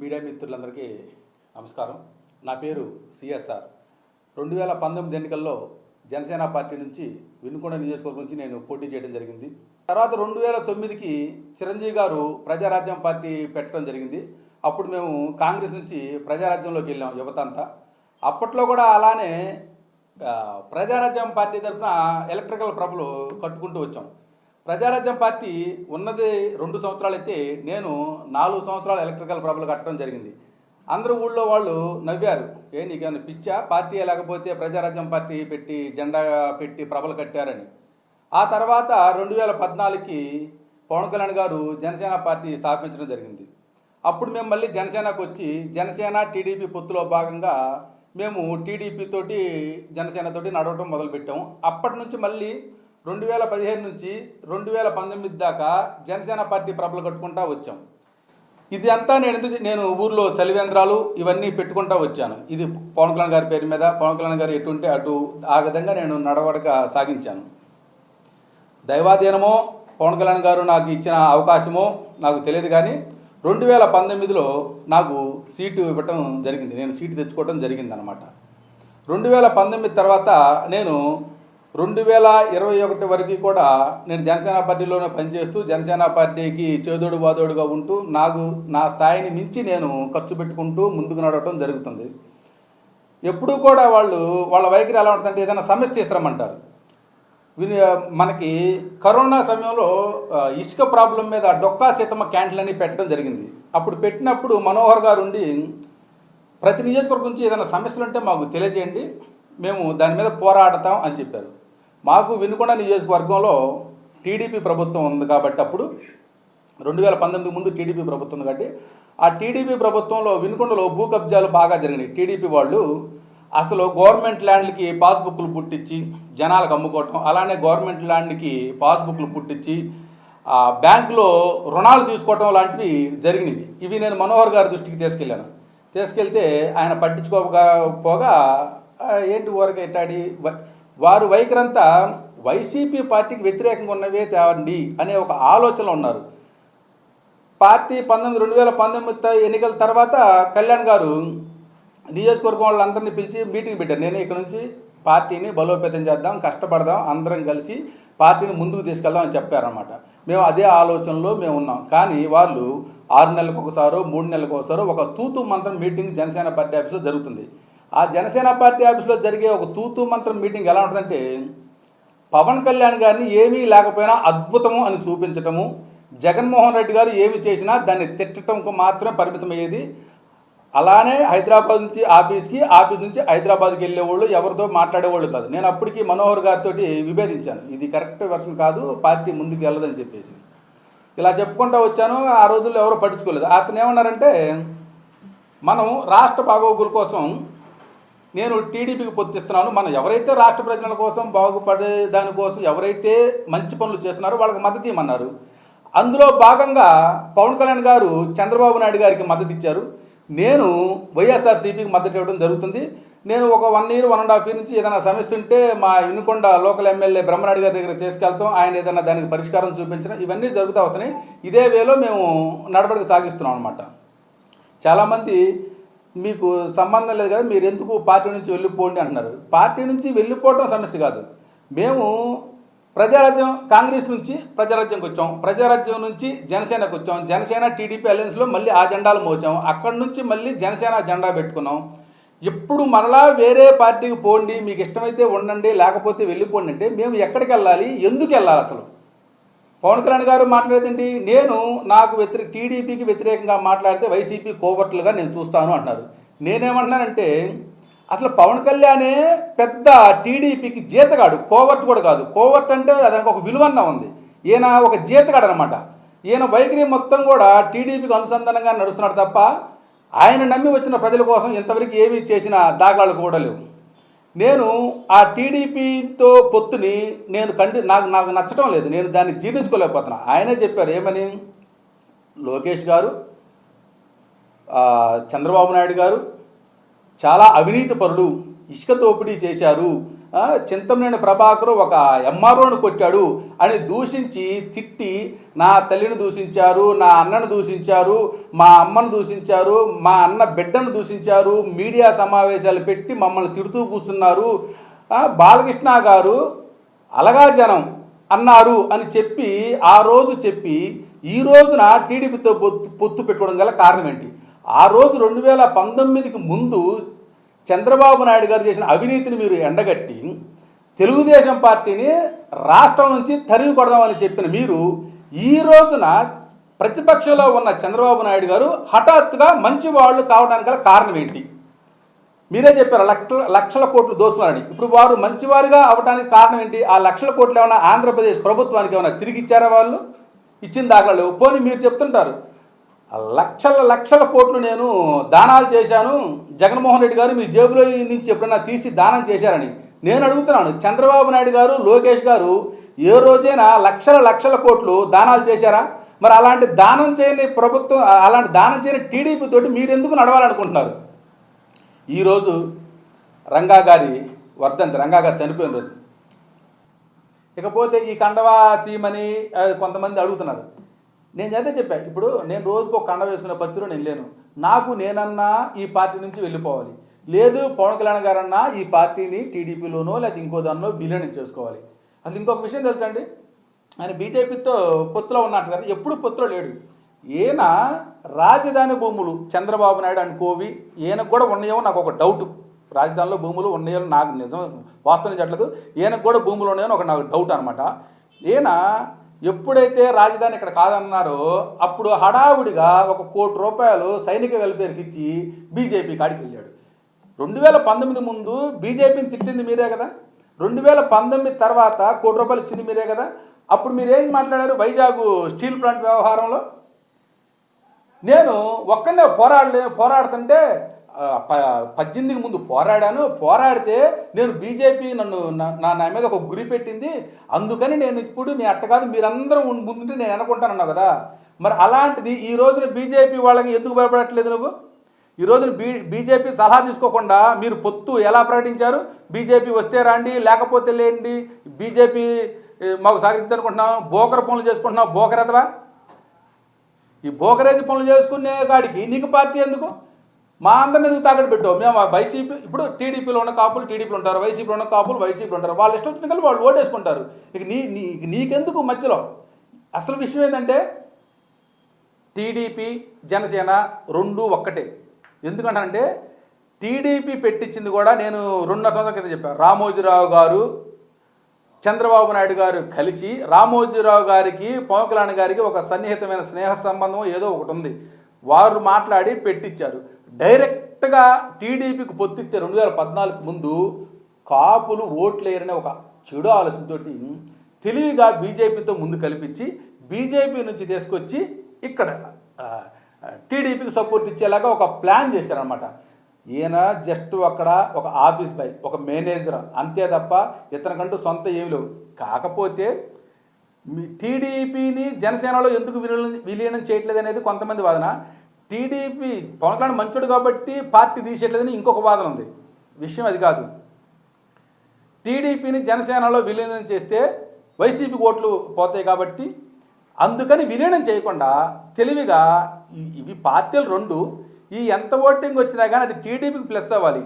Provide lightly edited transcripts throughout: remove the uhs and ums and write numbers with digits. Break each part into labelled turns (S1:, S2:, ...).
S1: Media మిత్రులందరికీ నమస్కారం. నా పేరు సిఎస్ఆర్. 2019 ఎన్నికల్లో జనసేన పార్టీ నుంచి వినుకొండ నియోజకవర్గం నుంచి నేను పోటీ చేయడం జరిగింది. తర్వాత 2009కి చిరంజీవి గారు ప్రజారాజ్యం పార్టీ పెట్టడం జరిగింది. అప్పుడు మేము కాంగ్రెస్ నుంచి ప్రజారాజ్యంలోకి వెళ్ళాం యువత అంతా. అప్పట్లో కూడా అలానే ప్రజారాజ్యం పార్టీ తరఫున ఎలక్ట్రికల్ ప్రభలు కట్టుకుంటూ వచ్చాం. ప్రజారాజ్యం పార్టీ ఉన్నది 2 సంవత్సరాలు అయితే నేను 4 సంవత్సరాలు ఎలక్ట్రికల్ ప్రభలు కట్టడం జరిగింది. అందరూ ఊళ్ళో వాళ్ళు నవ్వారు, నీకేమైనా పిచ్చా, పార్టీ లేకపోతే ప్రజారాజ్యం పార్టీ పెట్టి జెండా పెట్టి ప్రభలు కట్టారని. ఆ తర్వాత 2014కి పవన్ కళ్యాణ్ గారు జనసేన పార్టీ స్థాపించడం జరిగింది. అప్పుడు మేము మళ్ళీ జనసేనకు వచ్చి జనసేన టీడీపీ పొత్తులో భాగంగా మేము టీడీపీ తోటి జనసేనతోటి నడవటం మొదలుపెట్టాము. అప్పటి నుంచి మళ్ళీ 2015 నుంచి 2019 దాకా జనసేన పార్టీ ప్రభలు కట్టుకుంటూ వచ్చాం. ఇది అంతా నేను ఊర్లో చలివేంద్రాలు ఇవన్నీ పెట్టుకుంటూ వచ్చాను. ఇది పవన్ కళ్యాణ్ గారి పేరు మీద, పవన్ కళ్యాణ్ గారు ఎటుంటే అటు ఆ విధంగా నేను నడవడక సాగించాను. దైవాధీనమో పవన్ కళ్యాణ్ గారు నాకు ఇచ్చిన అవకాశమో నాకు తెలియదు, కానీ 2019లో నాకు సీటు ఇవ్వటం జరిగింది. నేను సీటు తెచ్చుకోవడం జరిగింది అనమాట. 2019 తర్వాత నేను 2021 వరకు కూడా నేను జనసేన పార్టీలోనే పనిచేస్తూ జనసేన పార్టీకి చేదోడు బాదోడుగా ఉంటూ నా స్థాయిని మించి నేను ఖర్చు పెట్టుకుంటూ ముందుకు నడవటం జరుగుతుంది. ఎప్పుడూ కూడా వాళ్ళ వైఖరి ఎలా ఉంటుందంటే ఏదైనా సమస్య తీసుకురమ్మంటారు. మనకి కరోనా సమయంలో ఇసుక ప్రాబ్లం మీద డొక్కా సీతమ్మ క్యాంటీన్లని పెట్టడం జరిగింది. అప్పుడు పెట్టినప్పుడు మనోహర్ గారు ఉండి ప్రతి నియోజకవర్గం నుంచి ఏదైనా సమస్యలు ఉంటే మాకు తెలియజేయండి, మేము దాని మీద పోరాడతాం అని చెప్పారు. మాకు వినుకొండ నియోజకవర్గంలో టీడీపీ ప్రభుత్వం ఉంది కాబట్టి, అప్పుడు 2019 ముందు టీడీపీ ప్రభుత్వం ఉంది కాబట్టి ఆ టీడీపీ ప్రభుత్వంలో వినుకొండలో భూ కబ్జాలు బాగా జరిగినాయి. టీడీపీ వాళ్ళు అసలు గవర్నమెంట్ ల్యాండ్లకి పాస్బుక్లు పుట్టించి జనాలకు అమ్ముకోవటం, అలానే గవర్నమెంట్ ల్యాండ్కి పాస్బుక్లు పుట్టించి బ్యాంకులో రుణాలు తీసుకోవటం లాంటివి జరిగినవి. ఇవి నేను మనోహర్ గారి దృష్టికి తీసుకెళ్తే ఆయన పట్టించుకోకపోగా ఏంటి ఊరక ఎట్టాడి వారు వైఖరంతా వైసీపీ పార్టీకి వ్యతిరేకంగా ఉన్నవే తేవండి అనే ఒక ఆలోచనలో ఉన్నారు. పార్టీ 2019 ఎన్నికల తర్వాత కళ్యాణ్ గారు నియోజకవర్గం వాళ్ళందరినీ పిలిచి మీటింగ్ పెట్టారు. నేను ఇక్కడ నుంచి పార్టీని బలోపేతం చేద్దాం, కష్టపడదాం, అందరం కలిసి పార్టీని ముందుకు తీసుకెళ్దాం అని చెప్పారన్నమాట. మేము అదే ఆలోచనలో మేము ఉన్నాం. కానీ వాళ్ళు 6 నెలలకు ఒకసారో 3 నెలలకు ఒకసారో ఒక తూతు మంత్రం మీటింగ్ జనసేన పార్టీ ఆఫీస్లో జరుగుతుంది. ఆ జనసేన పార్టీ ఆఫీస్లో జరిగే ఒక తూతు మంత్రం మీటింగ్ ఎలా ఉంటుందంటే పవన్ కళ్యాణ్ గారిని ఏమీ లేకపోయినా అద్భుతము అని చూపించటము, జగన్మోహన్ రెడ్డి గారు ఏమి చేసినా దాన్ని తిట్టడంకు మాత్రమే పరిమితమయ్యేది. అలానే హైదరాబాద్ నుంచి ఆఫీస్ నుంచి హైదరాబాద్కి వెళ్ళేవాళ్ళు ఎవరితో మాట్లాడేవాళ్ళు కాదు. నేను అప్పటికి మనోహర్ గారితో విభేదించాను, ఇది కరెక్ట్ వెర్షన్ కాదు, పార్టీ ముందుకు వెళ్ళదని చెప్పేసి ఇలా చెప్పుకుంటూ వచ్చాను. ఆ రోజుల్లో ఎవరో పట్టించుకోలేదు. అతను ఏమన్నారంటే మనం రాష్ట్ర బాగోగుల కోసం నేను టీడీపీకి పొత్తిస్తున్నాను, మనం ఎవరైతే రాష్ట్ర ప్రజల కోసం బాగుపడే దానికోసం ఎవరైతే మంచి పనులు చేస్తున్నారో వాళ్ళకి మద్దతు ఇవ్వమన్నారు. అందులో భాగంగా పవన్ కళ్యాణ్ గారు చంద్రబాబు నాయుడు గారికి మద్దతు ఇచ్చారు. నేను వైఎస్ఆర్సీపీకి మద్దతు ఇవ్వడం జరుగుతుంది. నేను ఒక 1 year 1.5 year నుంచి ఏదైనా సమస్య ఉంటే మా వినుకొండ లోకల్ ఎమ్మెల్యే బ్రహ్మనాయుడు గారి దగ్గర తీసుకెళ్తాం, ఆయన ఏదైనా దానికి పరిష్కారం చూపించడం, ఇవన్నీ జరుగుతూ వస్తున్నాయి. ఇదే వేలో మేము నడవడిక సాగిస్తున్నాం అనమాట. చాలామంది మీకు సంబంధం లేదు కదా, మీరు ఎందుకు పార్టీ నుంచి వెళ్ళిపోండి అంటున్నారు. పార్టీ నుంచి వెళ్ళిపోవడం సమస్య కాదు. మేము ప్రజారాజ్యం కాంగ్రెస్ నుంచి ప్రజారాజ్యంకి వచ్చాం, ప్రజారాజ్యం నుంచి జనసేనకు వచ్చాం, జనసేన టీడీపీ అలయన్స్లో మళ్ళీ ఆ జెండాలు మోచాం, అక్కడి నుంచి మళ్ళీ జనసేన జెండా పెట్టుకున్నాం. ఇప్పుడు మరలా వేరే పార్టీకి పోండి, మీకు ఇష్టమైతే ఉండండి, లేకపోతే వెళ్ళిపోండి అంటే మేము ఎక్కడికి వెళ్ళాలి, ఎందుకు వెళ్ళాలి? అసలు పవన్ కళ్యాణ్ గారు మాట్లాడేదండి, నాకు టీడీపీకి వ్యతిరేకంగా మాట్లాడితే వైసీపీ కోవర్ట్లుగా నేను చూస్తాను అంటున్నారు. నేనేమంటున్నానంటే అసలు పవన్ కళ్యాణే పెద్ద టీడీపీకి జీతగాడు, కోవర్ట్ కూడా కాదు. కోవర్ట్ అంటే దానికి ఒక విలువన్న ఉంది. ఈయన ఒక జీతగాడు అనమాట. ఈయన వైఖరి మొత్తం కూడా టీడీపీకి అనుసంధానంగా నడుస్తున్నాడు తప్ప ఆయన నమ్మి వచ్చిన ప్రజల కోసం ఇంతవరకు ఏమీ చేసిన దాఖలాలు కూడా లేవు. నేను ఆ టీడీపీతో పొత్తుని నాకు నచ్చటం లేదు, నేను దాన్ని జీర్ణించుకోలేకపోతున్నా. ఆయనే చెప్పారు ఏమని, లోకేష్ గారు, చంద్రబాబు నాయుడు గారు చాలా అవినీతి పరులు, ఇసుక దోపిడీ చేశారు, చింతమనేని ప్రభాకర్ ఒక ఎంఆర్ఓని కొట్టాడు అని దూషించి తిట్టి నా తల్లిని దూషించారు, నా అన్నను దూషించారు, మా అమ్మను దూషించారు, మా అన్న బిడ్డను దూషించారు, మీడియా సమావేశాలు పెట్టి మమ్మల్ని తిడుతూ కూర్చున్నారు, బాలకృష్ణ గారు అలగా జనం అన్నారు అని చెప్పి ఆ రోజు చెప్పి ఈ రోజున టీడీపీతో పొత్తు పెట్టుకోవడం గల కారణం ఏంటి? ఆ రోజు 2019కి ముందు చంద్రబాబు నాయుడు గారు చేసిన అవినీతిని మీరు ఎండగట్టి తెలుగుదేశం పార్టీని రాష్ట్రం నుంచి తరిమి కొడదామని చెప్పిన మీరు ఈ రోజున ప్రతిపక్షంలో ఉన్న చంద్రబాబు నాయుడు గారు హఠాత్తుగా మంచివాళ్ళు కావడానికి గల కారణం ఏంటి? మీరే చెప్పారు లక్షల కోట్లు దోచుకున్నారని. ఇప్పుడు వారు మంచివారుగా అవడానికి కారణం ఏంటి? ఆ లక్షల కోట్లు ఏమైనా ఆంధ్రప్రదేశ్ ప్రభుత్వానికి ఏమైనా తిరిగి ఇచ్చారా? వాళ్ళు ఇచ్చిన దాఖలు పోనీ మీరు చెప్తుంటారు లక్షల కోట్లు నేను దానాలు చేశాను, జగన్మోహన్ రెడ్డి గారు మీ జేబులో నుంచి ఎప్పుడైనా తీసి దానం చేశారని. నేను అడుగుతున్నాను, చంద్రబాబు నాయుడు గారు, లోకేష్ గారు ఏ రోజైనా లక్షల కోట్లు దానాలు చేశారా? మరి అలాంటి దానం చేయని ప్రభుత్వం, అలాంటి దానం చేయని టీడీపీ తోటి మీరు ఎందుకు నడవాలనుకుంటున్నారు? ఈరోజు రంగా గారి వర్ధంతి, రంగా గారు చనిపోయిన రోజు. ఇకపోతే ఈ కండవా తీయమని కొంతమంది అడుగుతున్నారు. నేను అదే చెప్పాను, ఇప్పుడు నేను రోజుకు ఒక కండ వేసుకునే పరిస్థితిలో నేను లేను. నాకు నేనన్నా ఈ పార్టీ నుంచి వెళ్ళిపోవాలి, లేదు పవన్ కళ్యాణ్ గారన్నా ఈ పార్టీని టీడీపీలోనో లేకపోతే ఇంకో దానిలో విలీనం చేసుకోవాలి. అసలు ఇంకొక విషయం తెలుసండి, ఆయన బీజేపీతో పొత్తులో ఉన్నట్టు కదా, ఎప్పుడు పొత్తులో లేడు. ఈయన రాజధాని భూములు చంద్రబాబు నాయుడు అనుకోవి ఈయనకు కూడా ఉన్నాయేమో నాకు ఒక డౌట్. రాజధానిలో భూములు ఉన్నాయో నాకు నిజం వాస్తవం చెప్పలేదు, ఈయనకు కూడా భూములు ఉన్నాయో ఒక నాకు డౌట్ అనమాట. ఈయన ఎప్పుడైతే రాజధాని ఇక్కడ కాదన్నారో అప్పుడు హడావుడిగా ₹1 కోటి సైనిక వెల్ఫేర్కి ఇచ్చి బీజేపీ కాడికి వెళ్ళాడు. 2019 ముందు బీజేపీని తిట్టింది మీరే కదా, 2019 తర్వాత ₹1 కోటి ఇచ్చింది మీరే కదా. అప్పుడు మీరేం మాట్లాడారు? వైజాగ్ స్టీల్ ప్లాంట్ వ్యవహారంలో నేను ఒక్కనే పోరాడుతుంటే 18కి ముందు పోరాడితే నేను బీజేపీ నా మీద ఒక గురి పెట్టింది, అందుకని నేను ఇప్పుడు నీ అట్ట కాదు మీరందరూ ముందుంటే నేను అనుకుంటానన్నావు కదా. మరి అలాంటిది ఈ రోజున బీజేపీ వాళ్ళకి ఎందుకు భయపడట్లేదు నువ్వు? ఈ రోజున బీజేపీ సలహా తీసుకోకుండా మీరు పొత్తు ఎలా ప్రకటించారు? బీజేపీ వస్తే రండి లేకపోతే లేండి, బీజేపీ మాకు సాగిస్తుంది అనుకుంటున్నాం, బోకర పనులు చేసుకుంటున్నావు, బోకరెదవా? ఈ బోకరేజ్ పనులు చేసుకునే కాడికి నీకు పార్టీ ఎందుకు? మా అందరిని ఎందుకు తాకట్టు పెట్టావు? మేము వైసీపీ, ఇప్పుడు టీడీపీలో ఉన్న కాపులు టీడీపీలో ఉంటారు, వైసీపీలో ఉన్న కాపులు వైసీపీలో ఉంటారు, వాళ్ళు ఇష్టం వచ్చిన వాళ్ళు ఓటేసుకుంటారు. ఇక నీకెందుకు మధ్యలో? అసలు విషయం ఏంటంటే టీడీపీ జనసేన రెండు ఒక్కటే. ఎందుకంటే టీడీపీ పెట్టించింది కూడా నేను 2.5 సంవత్సరాల క్రితం చెప్పాను. రామోజీరావు గారు చంద్రబాబు నాయుడు గారు కలిసి రామోజీరావు గారికి పవన్ కళ్యాణ్ గారికి ఒక సన్నిహితమైన స్నేహ సంబంధం ఏదో ఒకటి ఉంది, వారు మాట్లాడి పెట్టించారు. డైరెక్ట్గా టీడీపీకి పొత్తిస్తే 2014 ముందు కాపులు ఓట్లేరనే ఒక చెడు ఆలోచనతో తెలివిగా బీజేపీతో ముందు కల్పించి బీజేపీ నుంచి తీసుకొచ్చి ఇక్కడ టీడీపీకి సపోర్ట్ ఇచ్చేలాగా ఒక ప్లాన్ చేశారనమాట. ఈయన జస్ట్ అక్కడ ఒక ఆఫీస్ బాయ్, ఒక మేనేజర్ అంతే తప్ప ఇతనికంటూ సొంత ఏమి లేవు. కాకపోతే టీడీపీని జనసేనలో ఎందుకు విలీనం చేయట్లేదు అనేది కొంతమంది వాదన. టీడీపీ పవన్ కళ్యాణ్ మంచోడు కాబట్టి పార్టీ తీసేయట్లేదని ఇంకొక వాదన ఉంది. విషయం అది కాదు. టీడీపీని జనసేనలో విలీనం చేస్తే వైసీపీ ఓట్లు పోతాయి కాబట్టి అందుకని విలీనం చేయకుండా తెలివిగా ఇవి పార్టీలు రెండు, ఈ ఎంత ఓటింగ్ వచ్చినా కానీ అది టీడీపీకి ప్లస్ అవ్వాలి.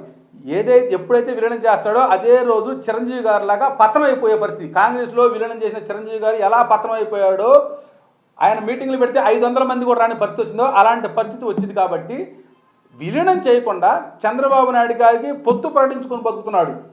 S1: ఎప్పుడైతే విలీనం చేస్తాడో అదే రోజు చిరంజీవి గారు లాగా పతనం అయిపోయే పరిస్థితి. కాంగ్రెస్లో విలీనం చేసిన చిరంజీవి గారు ఎలా పతనం అయిపోయాడో, ఆయన మీటింగ్లు పెడితే 500 మంది కూడా రాని పరిస్థితి వచ్చిందో అలాంటి పరిస్థితి వచ్చింది. కాబట్టి విలీనం చేయకుండా చంద్రబాబు నాయుడు గారికి పొత్తు ప్రకటించుకొని బతుకుతున్నాడు.